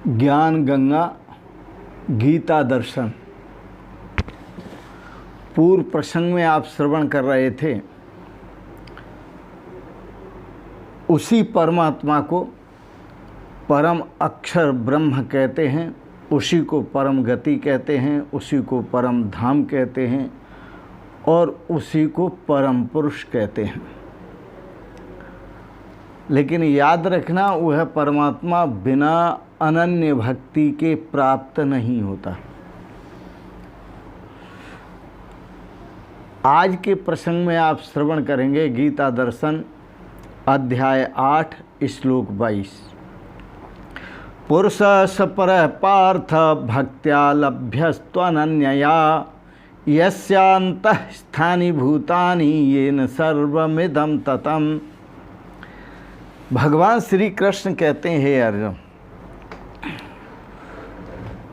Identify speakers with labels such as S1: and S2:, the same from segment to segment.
S1: ज्ञान गंगा गीता दर्शन। पूर्व प्रसंग में आप श्रवण कर रहे थे, उसी परमात्मा को परम अक्षर ब्रह्म कहते हैं, उसी को परम गति कहते हैं, उसी को परम धाम कहते हैं और उसी को परम पुरुष कहते हैं। लेकिन याद रखना, वह परमात्मा बिना अनन्य भक्ति के प्राप्त नहीं होता। आज के प्रसंग में आप श्रवण करेंगे गीता दर्शन अध्याय 8 श्लोक 22। पुरुष सपर पार्थ भक्त्या लभ्यस्त्वनन्यया यस्यान्तः स्थानि भूतानि येन सर्वमिदं ततम्। भगवान श्री कृष्ण कहते हैं, हे अर्जुन,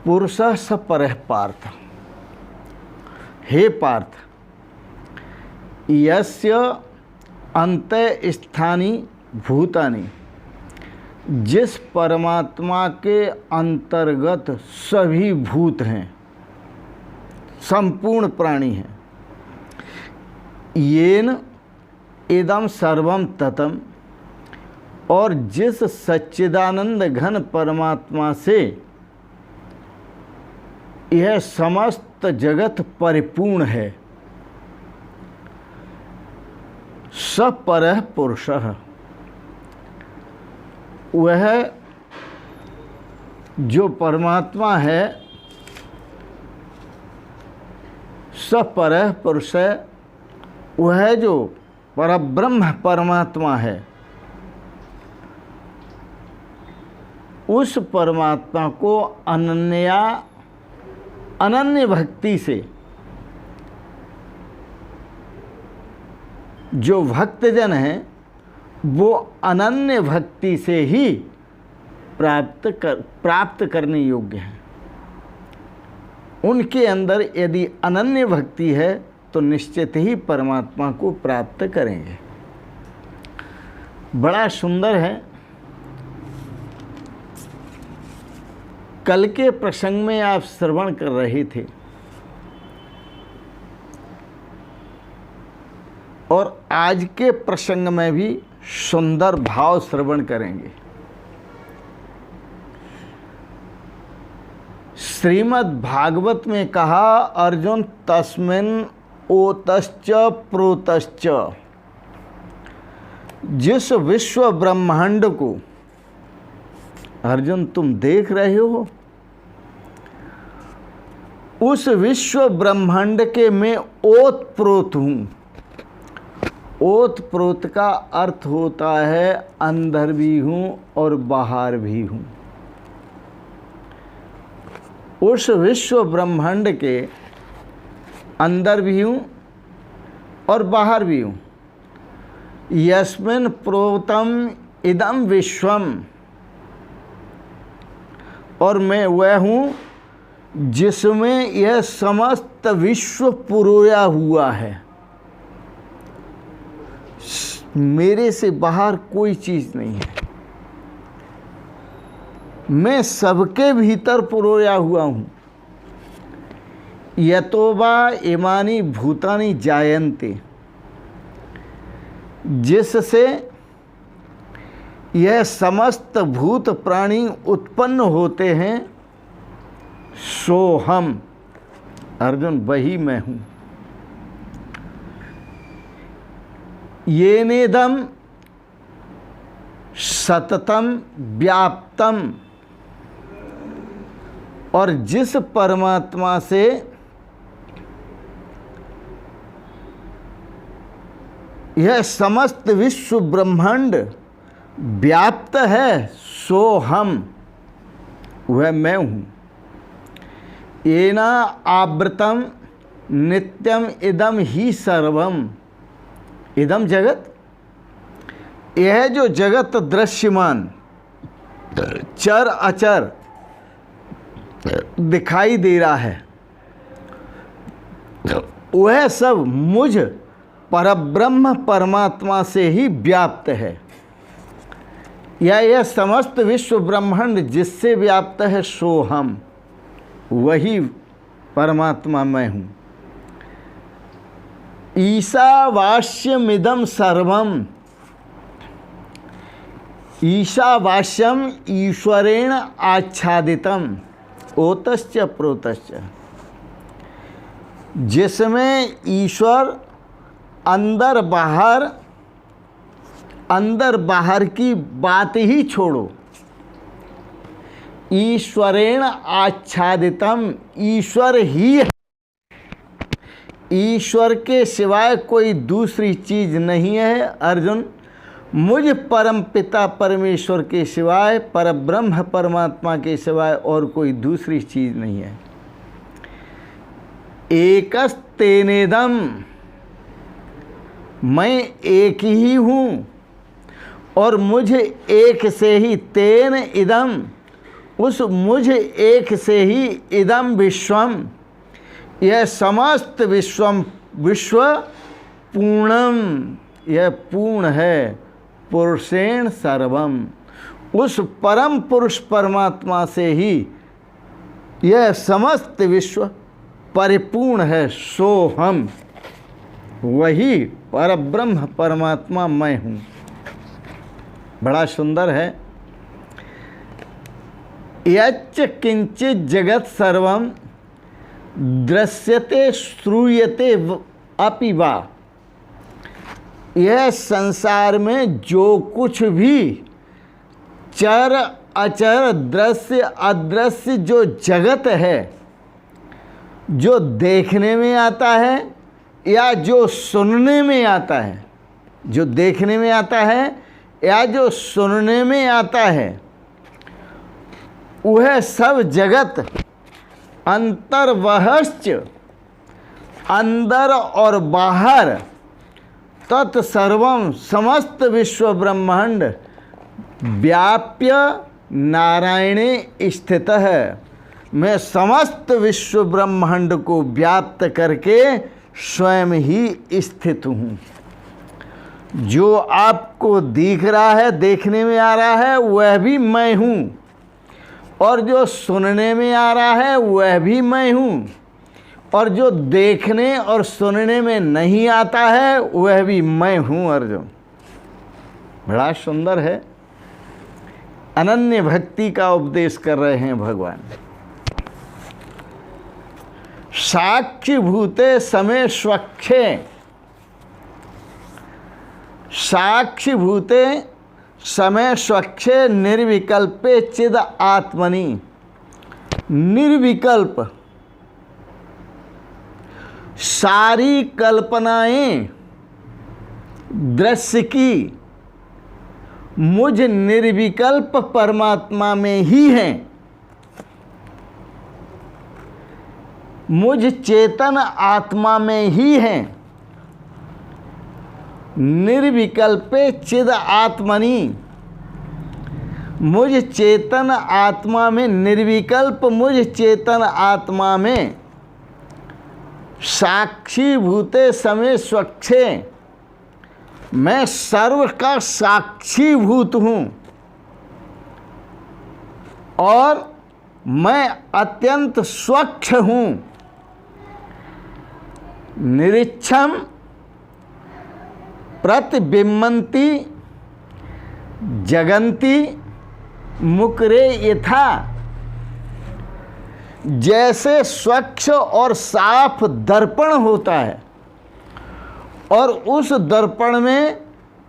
S1: पुरुष सपर पार्थ, हे पार्थ, यस्य अंतः स्थानि भूतानि, जिस परमात्मा के अंतर्गत सभी भूत हैं, संपूर्ण प्राणी हैं, येन इदं सर्वं ततम्, और जिस सच्चिदानंद घन परमात्मा से यह समस्त जगत परिपूर्ण है, स परः पुरुषः, वह जो परमात्मा है, स परः पुरुष, वह जो परब्रह्म परमात्मा है, उस परमात्मा को अनन्य भक्ति से जो भक्तजन हैं, वो अनन्य भक्ति से ही प्राप्त करने योग्य हैं। उनके अंदर यदि अनन्य भक्ति है तो निश्चित ही परमात्मा को प्राप्त करेंगे। बड़ा सुंदर है। कल के प्रसंग में आप श्रवण कर रहे थे और आज के प्रसंग में भी सुंदर भाव श्रवण करेंगे। श्रीमद् भागवत में कहा, अर्जुन तस्मिन् ओतश्च प्रोतश्च, जिस विश्व ब्रह्मांड को अर्जुन तुम देख रहे हो, उस विश्व ब्रह्मांड के मैं ओतप्रोत हूँ। ओतप्रोत का अर्थ होता है अंदर भी हूँ और बाहर भी हूँ। उस विश्व ब्रह्मांड के अंदर भी हूँ और बाहर भी हूँ। यस्मिन् प्रोतम इदं विश्वम, और मैं वह हूँ जिसमें यह समस्त विश्व पुरोया हुआ है। मेरे से बाहर कोई चीज़ नहीं है। मैं सबके भीतर पुरोया हुआ हूँ। यतो वा इमानि भूतानि जायन्ते, जिससे यह समस्त भूत प्राणी उत्पन्न होते हैं, सो हम, अर्जुन, वही मैं हूँ। येनेदं सततम व्याप्तम, और जिस परमात्मा से यह समस्त विश्व ब्रह्मांड व्याप्त है, सो हम, वह मैं हूँ। येना आवृतम नित्यम इदम ही सर्वम, इदम जगत, यह जो जगत दृश्यमान चर अचर दिखाई दे रहा है, वह सब मुझ परब्रह्म परमात्मा से ही व्याप्त है। या यह समस्त विश्व ब्रह्मांड जिससे व्याप्त है सो हम, वही परमात्मा मैं हूँ। ईशावास्यमिदं सर्वम, ईशावास्यम ईश्वरेण आच्छादितम ओतश्च प्रोतश्च, जिसमें ईश्वर अंदर बाहर की बात ही छोड़ो, ईश्वरेण आच्छादितम, ईश्वर ही है, ईश्वर के सिवाय कोई दूसरी चीज नहीं है अर्जुन। मुझ परम पिता परमेश्वर के सिवाय, परब्रह्म परमात्मा के सिवाय और कोई दूसरी चीज नहीं है। एकस्तेनेदम, मैं एक ही हूँ और मुझे एक से ही, तेन इदम, उस मुझ एक से ही, इदम विश्वम, यह समस्त विश्व पूर्णम, यह पूर्ण है, पुरुषेण सर्वम, उस परम पुरुष परमात्मा से ही यह समस्त विश्व परिपूर्ण है, सो हम, वही परब्रह्म परमात्मा मैं हूँ। बड़ा सुंदर है। यच्च किंचित जगत सर्वम दृश्यते श्रूयते अपि वा, यह संसार में जो कुछ भी चर अचर दृश्य अदृश्य जो जगत है, जो देखने में आता है या जो सुनने में आता है, जो देखने में आता है या जो सुनने में आता है, वह सब जगत अंतर्वहश्च, अंदर और बाहर, तत्सर्वम, समस्त विश्व ब्रह्मांड, व्याप्य नारायणे स्थित है, मैं समस्त विश्व ब्रह्मांड को व्याप्त करके स्वयं ही स्थित हूँ। जो आपको दिख रहा है, देखने में आ रहा है, वह भी मैं हूँ, और जो सुनने में आ रहा है वह भी मैं हूँ, और जो देखने और सुनने में नहीं आता है वह भी मैं हूँ अर्जुन। बड़ा सुंदर है। अनन्य भक्ति का उपदेश कर रहे हैं भगवान। साक्षी भूते समय स्वच्छे, साक्षी भूते समय स्वच्छे निर्विकल्पे चिद आत्मनि, निर्विकल्प सारी कल्पनाएं दृश्य की मुझ निर्विकल्प परमात्मा में ही हैं, मुझ चेतन आत्मा में ही हैं। निर्विकल्पे चिद आत्मनि, मुझ चेतन आत्मा में, निर्विकल्प मुझ चेतन आत्मा में, साक्षी भूते समय स्वच्छे, मैं सर्व का साक्षी भूत हूँ और मैं अत्यंत स्वच्छ हूँ। निरीक्षम प्रतिबिंबन्ति जगन्ति मुकरे यथा, जैसे स्वच्छ और साफ दर्पण होता है और उस दर्पण में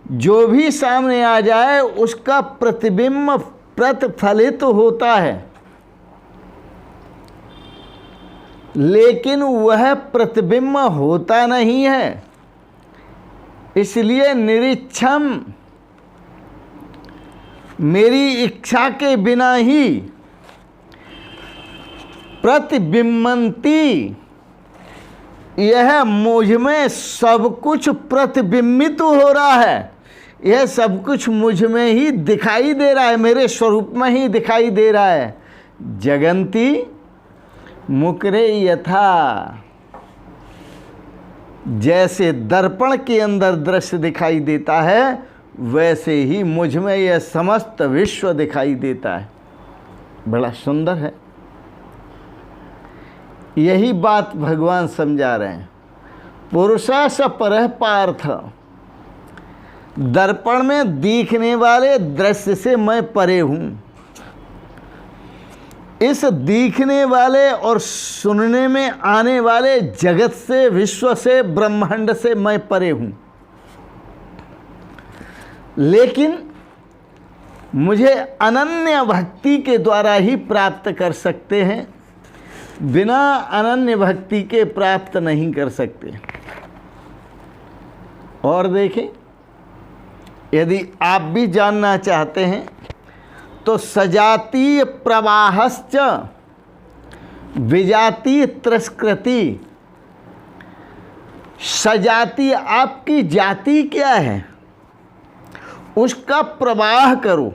S1: जो भी सामने आ जाए उसका प्रतिबिंब प्रतिफलित होता है, लेकिन वह प्रतिबिंब होता नहीं है। इसलिए निरीक्षम, मेरी इच्छा के बिना ही प्रतिबिंबन्ति, यह मुझ में सब कुछ प्रतिबिंबित हो रहा है, यह सब कुछ मुझ में ही दिखाई दे रहा है, मेरे स्वरूप में ही दिखाई दे रहा है। जगन्ति मुकरे यथा, जैसे दर्पण के अंदर दृश्य दिखाई देता है वैसे ही मुझ में यह समस्त विश्व दिखाई देता है। बड़ा सुंदर है। यही बात भगवान समझा रहे हैं। पुरुषा स परः पार्थ, दर्पण में दिखने वाले दृश्य से मैं परे हूँ। इस दिखने वाले और सुनने में आने वाले जगत से, विश्व से, ब्रह्मांड से मैं परे हूँ। लेकिन मुझे अनन्य भक्ति के द्वारा ही प्राप्त कर सकते हैं, बिना अनन्य भक्ति के प्राप्त नहीं कर सकते। और देखें, यदि आप भी जानना चाहते हैं तो सजातीय प्रवाहश्च विजातीय तिरस्कृति। सजातीय आपकी जाति क्या है उसका प्रवाह करो,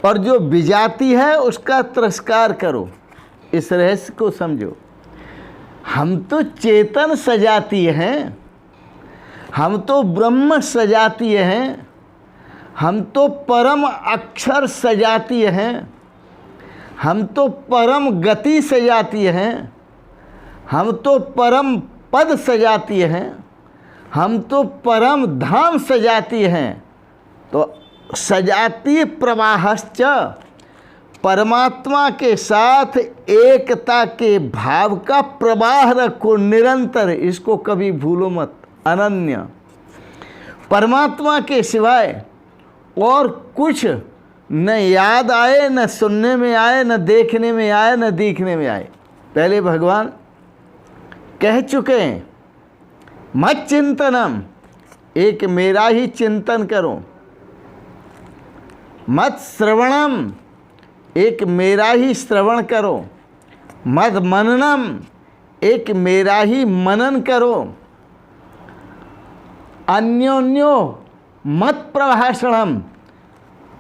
S1: और जो विजाति है उसका तिरस्कार करो। इस रहस्य को समझो। हम तो चेतन सजातीय हैं, हम तो ब्रह्म सजातीय हैं, हम तो परम अक्षर सजातीय हैं, हम तो परम गति सजातीय हैं, हम तो परम पद सजातीय हैं, हम तो परम धाम सजातीय हैं। तो सजातीय प्रवाहश्च, परमात्मा के साथ एकता के भाव का प्रवाह रखो निरंतर, इसको कभी भूलो मत। अनन्य, परमात्मा के सिवाय और कुछ न याद आए, न सुनने में आए, न देखने में आए, न दिखने में आए। पहले भगवान कह चुके हैं, मत चिंतनम, एक मेरा ही चिंतन करो। मत श्रवणम, एक मेरा ही श्रवण करो। मत मननम, एक मेरा ही मनन करो। अन्योन्यो मत प्रभाषणम,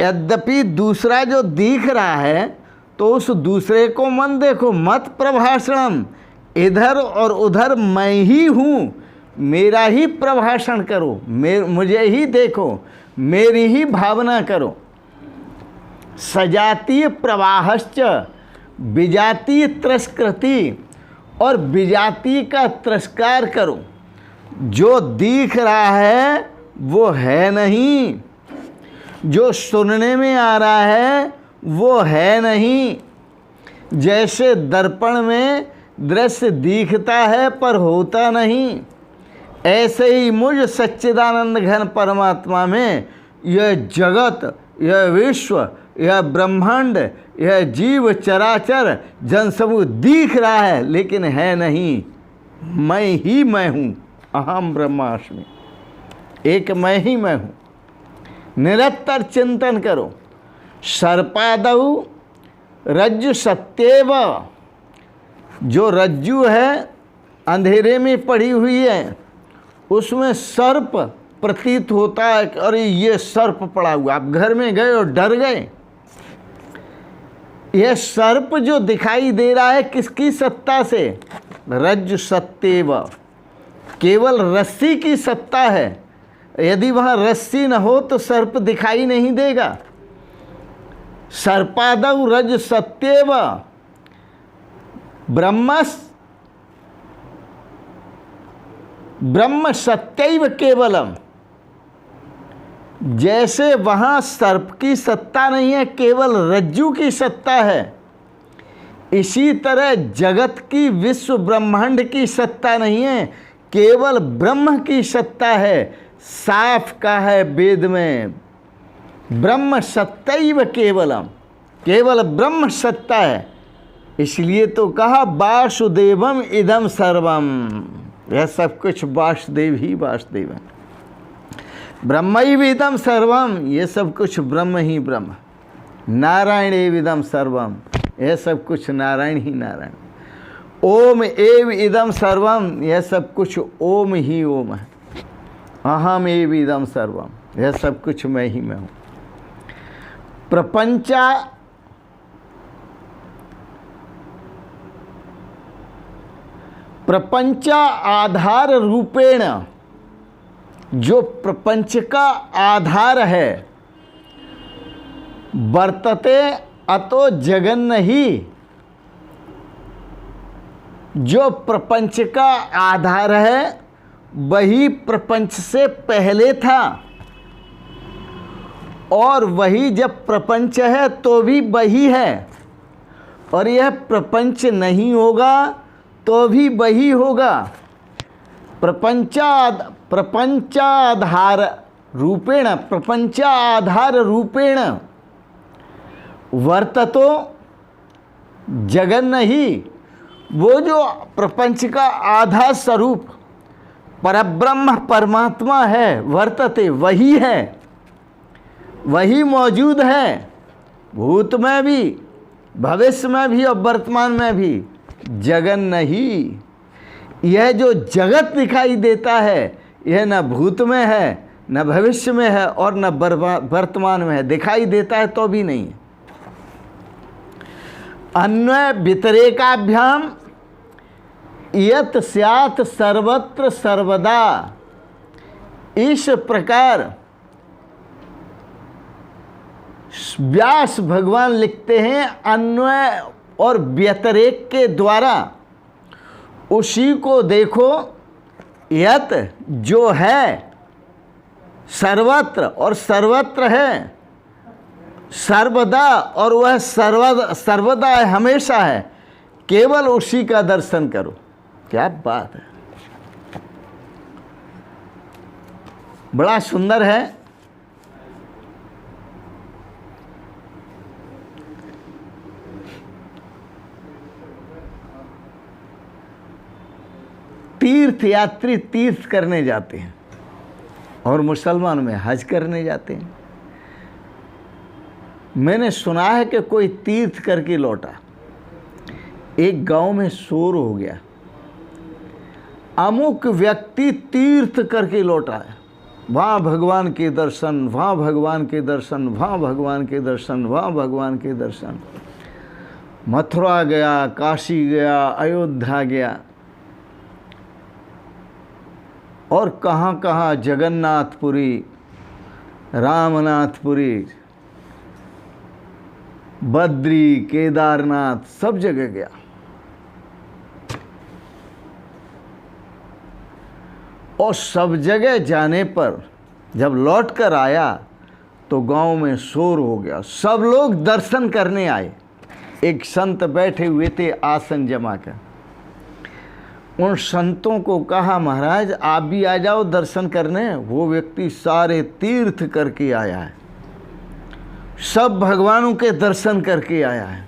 S1: यद्यपि दूसरा जो दिख रहा है तो उस दूसरे को मन देखो। मत प्रभाषणम, इधर और उधर मैं ही हूँ, मेरा ही प्रभाषण करो, मुझे ही देखो, मेरी ही भावना करो। सजातीय प्रवाहश्च विजातीय तिरस्कृति, और विजातीय का तिरस्कार करो। जो दिख रहा है वो है नहीं, जो सुनने में आ रहा है वो है नहीं। जैसे दर्पण में दृश्य दिखता है पर होता नहीं, ऐसे ही मुझ सच्चिदानंद घन परमात्मा में यह जगत, यह विश्व, यह ब्रह्मांड, यह जीव चराचर जन सबू दिख रहा है लेकिन है नहीं। मैं ही मैं हूँ, अहम ब्रह्मास्मि, एक मैं ही मैं हूँ। निरंतर चिंतन करो। सर्पादौ रज्जु सत्येव, जो रज्जु है अंधेरे में पड़ी हुई है उसमें सर्प प्रतीत होता है। अरे ये सर्प पड़ा हुआ, आप घर में गए और डर गए। यह सर्प जो दिखाई दे रहा है किसकी सत्ता से? रज्जु सत्येव, केवल रस्सी की सत्ता है। यदि वहाँ रस्सी न हो तो सर्प दिखाई नहीं देगा। सर्पादौ रज्जु सत्येव ब्रह्म सत्यैव केवलम। जैसे वहाँ सर्प की सत्ता नहीं है, केवल रज्जु की सत्ता है, इसी तरह जगत की, विश्व ब्रह्मांड की सत्ता नहीं है, केवल ब्रह्म की सत्ता है। साफ का है वेद में, ब्रह्म सत्यैव केवलम, केवल ब्रह्म सत्ता है। इसलिए तो कहा वासुदेवम इदम सर्वम, यह सब कुछ वासुदेव ही वासुदेव है। ब्रह्मैव इदम सर्वम, ये सब कुछ ब्रह्म ही ब्रह्म। नारायण इदम सर्वम, यह सब कुछ नारायण ही नारायण। ओम एव इदम सर्वम, यह सब कुछ ओम ही ओम है। अहम एव इदम सर्वम, यह सब कुछ मैं ही मैं हूँ। प्रपंचा आधार रूपेण जो प्रपंच का आधार है, वर्तते अतो जगन्न ही, जो प्रपंच का आधार है वही प्रपंच से पहले था, और वही जब प्रपंच है तो भी वही है, और यह प्रपंच नहीं होगा तो भी वही होगा। प्रपंचाधार रूपेण वर्ततो जगन्न ही, वो जो प्रपंच का आधार स्वरूप परब्रह्म परमात्मा है, वर्तते वही है, वही मौजूद है, भूत में भी, भविष्य में भी और वर्तमान में भी। जगन्न ही, यह जो जगत दिखाई देता है यह न भूत में है, न भविष्य में है, और न वर्तमान में है। दिखाई देता है तो भी नहीं है। अन्वय व्यतिरेकाभ्याम यत स्यात् सर्वत्र सर्वदा, इस प्रकार व्यास भगवान लिखते हैं, अन्वय और व्यतिरेक के द्वारा उसी को देखो, यत जो है सर्वत्र और सर्वत्र है, सर्वदा और वह सर्वदा है, हमेशा है, केवल उसी का दर्शन करो। क्या बात है, बड़ा सुंदर है। तीर्थ यात्री तीर्थ करने जाते हैं और मुसलमान में हज करने जाते हैं। मैंने सुना है कि कोई तीर्थ करके लौटा, एक गांव में शोर हो गया, अमुक व्यक्ति तीर्थ करके लौटा है, वहाँ भगवान के दर्शन, वहाँ भगवान के दर्शन, वहाँ भगवान के दर्शन, वहाँ भगवान के दर्शन। मथुरा गया, काशी गया, अयोध्या गया, और कहाँ कहाँ, जगन्नाथपुरी, रामनाथपुरी, बद्री, केदारनाथ, सब जगह गया। और सब जगह जाने पर जब लौट कर आया तो गांव में शोर हो गया, सब लोग दर्शन करने आए। एक संत बैठे हुए थे आसन जमा कर, उन संतों को कहा, महाराज आप भी आ जाओ दर्शन करने। वो व्यक्ति सारे तीर्थ करके आया है, सब भगवानों के दर्शन करके आया है।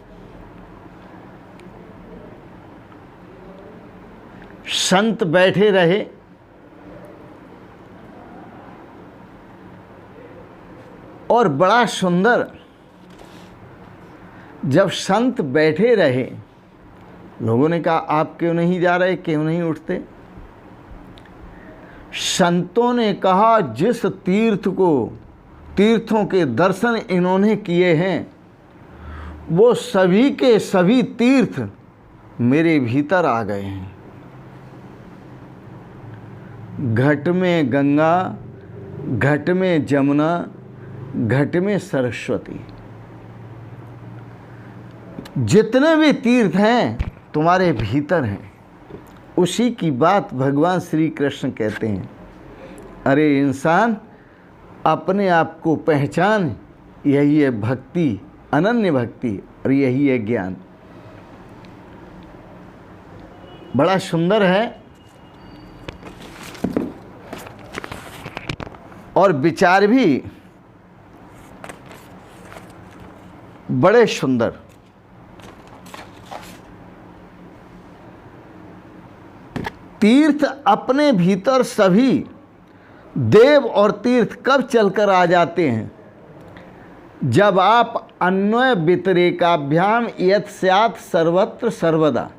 S1: संत बैठे रहे, और बड़ा सुंदर, जब संत बैठे रहे, लोगों ने कहा आप क्यों नहीं जा रहे, क्यों नहीं उठते? संतों ने कहा जिस तीर्थों के दर्शन इन्होंने किए हैं, वो सभी के सभी तीर्थ मेरे भीतर आ गए हैं। घट में गंगा, घट में जमुना, घट में सरस्वती, जितने भी तीर्थ हैं तुम्हारे भीतर हैं। उसी की बात भगवान श्री कृष्ण कहते हैं, अरे इंसान अपने आप को पहचान, यही है भक्ति, अनन्य भक्ति, और यही है ज्ञान। बड़ा सुंदर है और विचार भी बड़े सुंदर। तीर्थ अपने भीतर सभी देव और तीर्थ कब चलकर आ जाते हैं? जब आप अन्वय व्यतिरेकाभ्याम यत् स्यात् सर्वत्र सर्वदा,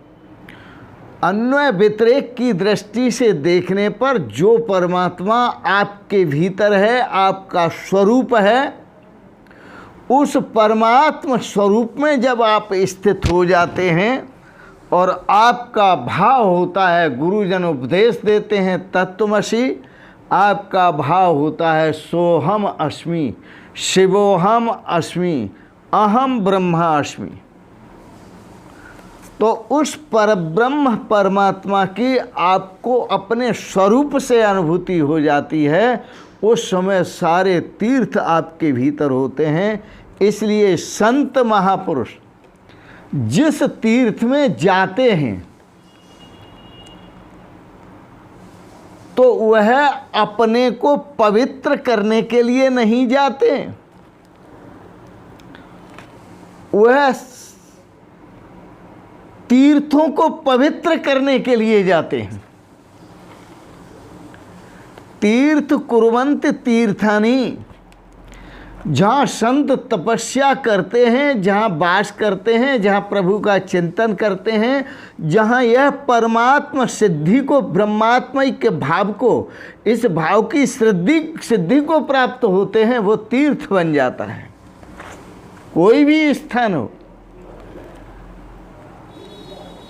S1: अन्वय व्यतिरेक की दृष्टि से देखने पर जो परमात्मा आपके भीतर है, आपका स्वरूप है, उस परमात्मा स्वरूप में जब आप स्थित हो जाते हैं और आपका भाव होता है, गुरुजन उपदेश देते हैं तत्वमसि, आपका भाव होता है सोहम अस्मि, शिवोहम अस्मि, अहम ब्रह्मास्मि। तो उस परब्रह्म परमात्मा की आपको अपने स्वरूप से अनुभूति हो जाती है। उस समय सारे तीर्थ आपके भीतर होते हैं। इसलिए संत महापुरुष जिस तीर्थ में जाते हैं तो वह अपने को पवित्र करने के लिए नहीं जाते, वह तीर्थों को पवित्र करने के लिए जाते हैं। तीर्थ कुर्वन्ति तीर्थानि, जहाँ संत तपस्या करते हैं, जहाँ वास करते हैं, जहाँ प्रभु का चिंतन करते हैं, जहाँ यह परमात्मा सिद्धि को, ब्रह्मात्मय के भाव को, इस भाव की सिद्धि को प्राप्त होते हैं, वो तीर्थ बन जाता है। कोई भी स्थान हो,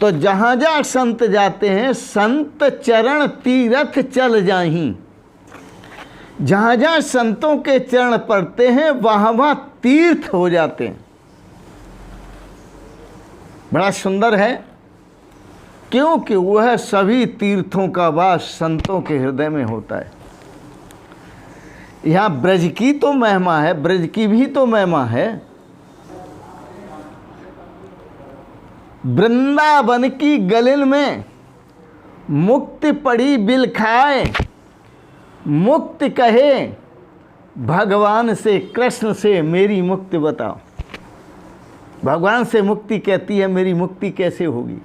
S1: तो जहाँ जहाँ संत जाते हैं, संत चरण तीरथ चल जाहीं। जहाँ जहाँ संतों के चरण पड़ते हैं वहाँ वहाँ तीर्थ हो जाते हैं। बड़ा सुंदर है, क्योंकि वह सभी तीर्थों का वास संतों के हृदय में होता है। यहाँ ब्रज की तो महिमा है, ब्रज की भी तो महिमा है। वृंदावन की गलिन में मुक्ति पड़ी बिल खाए, मुक्ति कहे भगवान से, कृष्ण से मेरी मुक्ति बताओ। भगवान से मुक्ति कहती है, मेरी मुक्ति कैसे होगी?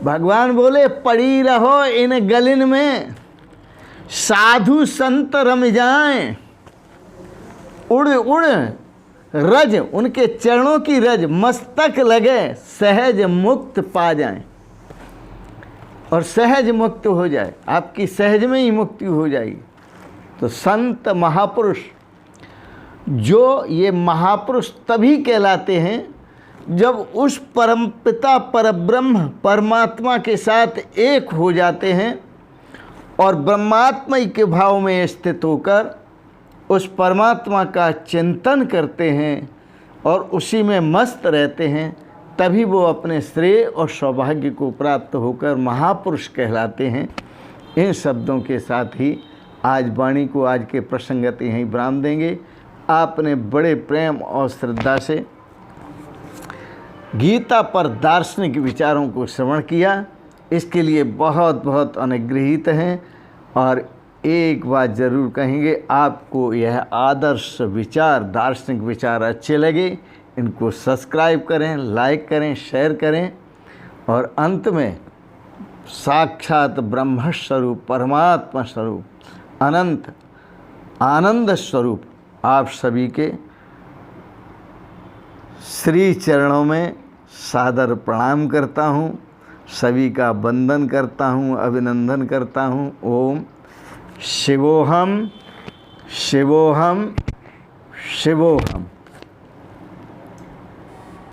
S1: भगवान बोले पड़ी रहो इन गलिन में, साधु संत रम जाएं, उड़ उड़ रज उनके चरणों की रज मस्तक लगे, सहज मुक्त पा जाएं। और सहज मुक्त हो जाए, आपकी सहज में ही मुक्ति हो जाएगी। तो संत महापुरुष, जो ये महापुरुष तभी कहलाते हैं जब उस परमपिता परब्रह्म परमात्मा के साथ एक हो जाते हैं और ब्रह्मात्मय के भाव में स्थित होकर उस परमात्मा का चिंतन करते हैं और उसी में मस्त रहते हैं। तभी वो अपने श्रेय और सौभाग्य को प्राप्त होकर महापुरुष कहलाते हैं। इन शब्दों के साथ ही आज वाणी को आज के प्रसंगत यहीं विराम देंगे। आपने बड़े प्रेम और श्रद्धा से गीता पर दार्शनिक विचारों को श्रवण किया, इसके लिए बहुत बहुत अनुग्रहित हैं। और एक बात ज़रूर कहेंगे, आपको यह आदर्श विचार, दार्शनिक विचार अच्छे लगे, इनको सब्सक्राइब करें, लाइक करें, शेयर करें। और अंत में साक्षात ब्रह्म स्वरूप, परमात्मा स्वरूप, अनंत आनंद स्वरूप आप सभी के श्री चरणों में सादर प्रणाम करता हूँ, सभी का वंदन करता हूँ, अभिनंदन करता हूँ। ओम शिवोहम शिवोहम शिवोहम।